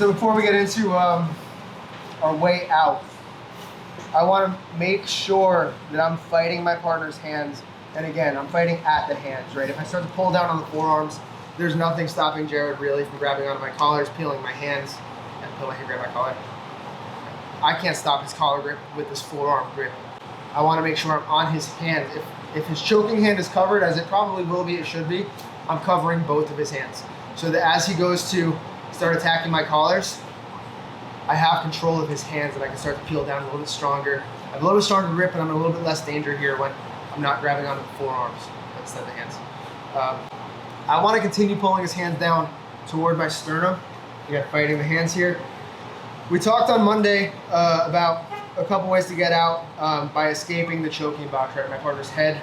So before we get into our way out, I want to make sure that I'm fighting my partner's hands. And again, I'm fighting at the hands, right? If I start to pull down on the forearms, there's nothing stopping Jared really from grabbing onto my collars, peeling my hands, and pulling him, grab my collar. I can't stop his collar grip with this forearm grip. I want to make sure I'm on his hands. If his choking hand is covered, as it probably will be, it should be, I'm covering both of his hands. So that as he goes to start attacking my collars, I have control of his hands and I can start to peel down a little bit stronger. I have a little bit stronger grip and I'm in a little bit less danger here when I'm not grabbing onto the forearms instead of the hands. I want to continue pulling his hands down toward my sternum. Again, fighting the hands here. We talked on Monday about a couple ways to get out by escaping the choking box, right? My partner's head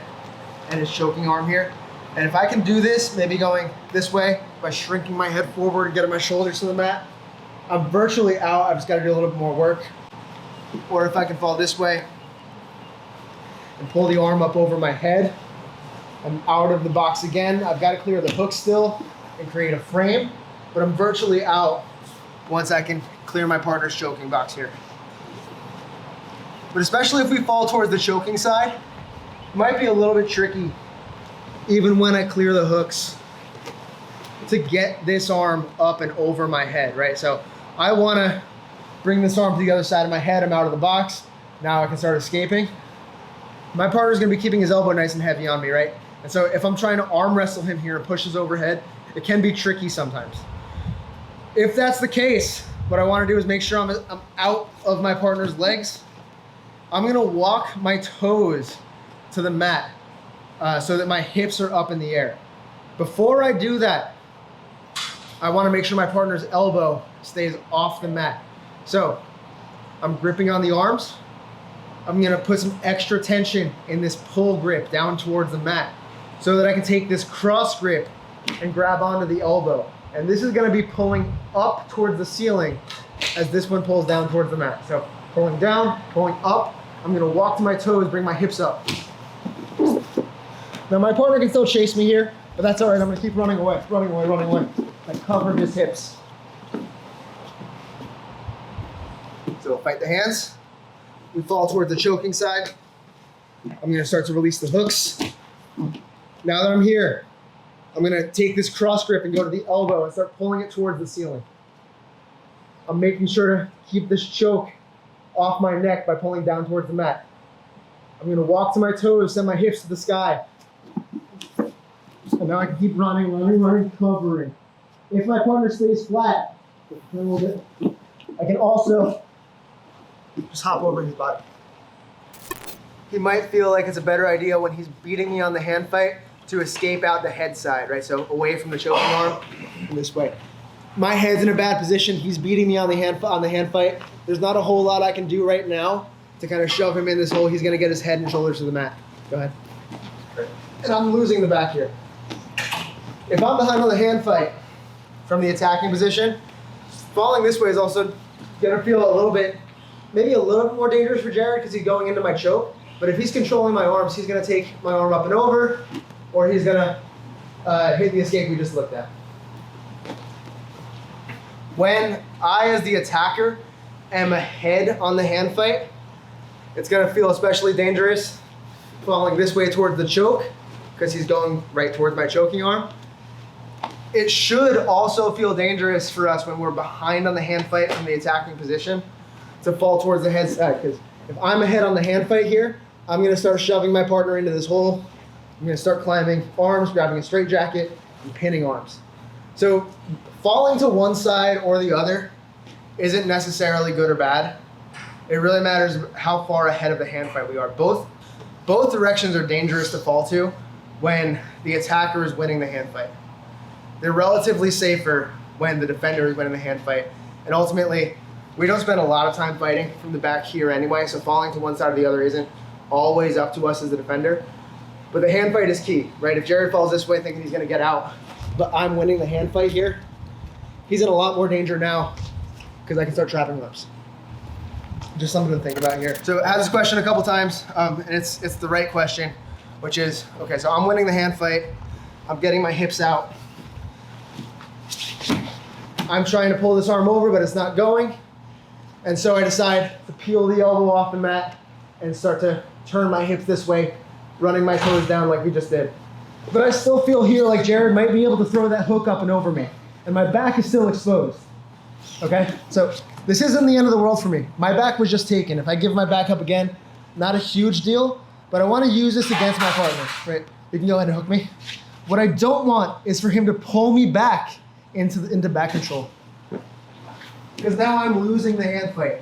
and his choking arm here. And if I can do this, maybe going this way by shrinking my head forward and getting my shoulders to the mat, I'm virtually out. I've just got to do a little bit more work. Or if I can fall this way and pull the arm up over my head, I'm out of the box again. I've got to clear the hook still and create a frame, but I'm virtually out once I can clear my partner's choking box here. But especially if we fall towards the choking side, it might be a little bit tricky, even when I clear the hooks, to get this arm up and over my head, right? So I want to bring this arm to the other side of my head. I'm out of the box. Now I can start escaping. My partner's going to be keeping his elbow nice and heavy on me, right? And so if I'm trying to arm wrestle him here and push his overhead, it can be tricky sometimes. If that's the case, what I want to do is make sure I'm out of my partner's legs. I'm going to walk my toes to the mat so that my hips are up in the air. Before I do that, I want to make sure my partner's elbow stays off the mat. So I'm gripping on the arms. I'm going to put some extra tension in this pull grip down towards the mat so that I can take this cross grip and grab onto the elbow. And this is going to be pulling up towards the ceiling as this one pulls down towards the mat. So pulling down, pulling up. I'm going to walk to my toes, bring my hips up. Now my partner can still chase me here, but that's all right. I'm going to keep running away. I cover his hips. So fight the hands. We fall towards the choking side. I'm going to start to release the hooks. Now that I'm here, I'm going to take this cross grip and go to the elbow and start pulling it towards the ceiling. I'm making sure to keep this choke off my neck by pulling down towards the mat. I'm going to walk to my toes, send my hips to the sky. And now I can keep running, covering. If my partner stays flat, a little bit, I can also just hop over his body. He might feel like it's a better idea when he's beating me on the hand fight to escape out the head side, right? So away from the choking arm and this way. My head's in a bad position. He's beating me on the hand fight. There's not a whole lot I can do right now to kind of shove him in this hole. He's going to get his head and shoulders to the mat. Go ahead. And I'm losing the back here. If I'm behind on the hand fight from the attacking position, falling this way is also going to feel a little bit, maybe a little bit more dangerous for Jared because he's going into my choke. But if he's controlling my arms, he's going to take my arm up and over, or he's going to hit the escape we just looked at. When I, as the attacker, am ahead on the hand fight, it's going to feel especially dangerous falling this way towards the choke because he's going right towards my choking arm. It should also feel dangerous for us when we're behind on the hand fight from the attacking position to fall towards the head side, because if I'm ahead on the hand fight here, I'm going to start shoving my partner into this hole. I'm going to start climbing arms, grabbing a straight jacket, and pinning arms. So falling to one side or the other isn't necessarily good or bad. It really matters how far ahead of the hand fight we are. Both directions are dangerous to fall to when the attacker is winning the hand fight. They're relatively safer when the defender is winning the hand fight. And ultimately, we don't spend a lot of time fighting from the back here anyway, so falling to one side or the other isn't always up to us as the defender. But the hand fight is key, right? If Jared falls this way thinking he's going to get out, but I'm winning the hand fight here, he's in a lot more danger now because I can start trapping ropes. Just something to think about here. So I had this question a couple times, and it's the right question, which is, okay, so I'm winning the hand fight. I'm getting my hips out. I'm trying to pull this arm over, but it's not going. And so I decide to peel the elbow off the mat and start to turn my hips this way, running my toes down like we just did. But I still feel here like Jared might be able to throw that hook up and over me. And my back is still exposed. Okay? So this isn't the end of the world for me. My back was just taken. If I give my back up again, not a huge deal, but I want to use this against my partner, right? You can go ahead and hook me. What I don't want is for him to pull me back into back control. Because now I'm losing the hand fight.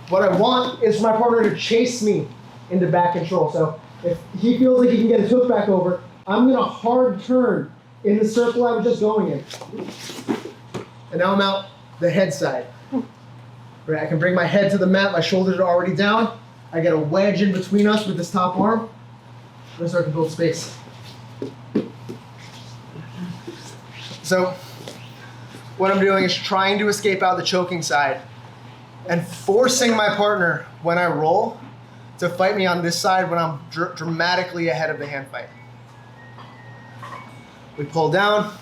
What I want is for my partner to chase me into back control. So if he feels like he can get his hook back over, I'm gonna hard turn in the circle I was just going in. And now I'm out the head side. Right, I can bring my head to the mat, my shoulders are already down. I get a wedge in between us with this top arm. I'm gonna start to build space. So what I'm doing is trying to escape out the choking side and forcing my partner when I roll to fight me on this side when I'm dramatically ahead of the hand fight. We pull down.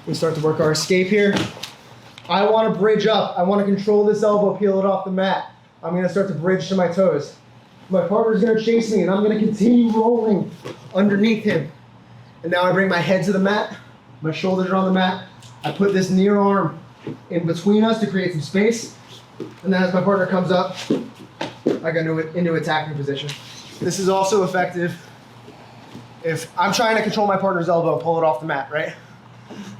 We start to work our escape here. I want to bridge up. I want to control this elbow, peel it off the mat. I'm going to start to bridge to my toes. My partner's going to chase me, and I'm going to continue rolling underneath him. And now I bring my head to the mat. My shoulders are on the mat. I put this near arm in between us to create some space. And then as my partner comes up, I go into attacking position. This is also effective if I'm trying to control my partner's elbow and pull it off the mat, right?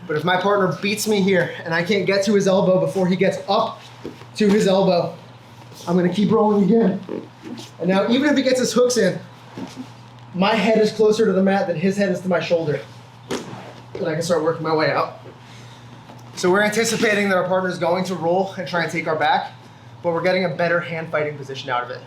But if my partner beats me here and I can't get to his elbow before he gets up to his elbow, I'm gonna keep rolling again. And now even if he gets his hooks in, my head is closer to the mat than his head is to my shoulder. And I can start working my way out. So we're anticipating that our partner is going to roll and try and take our back, but we're getting a better hand fighting position out of it.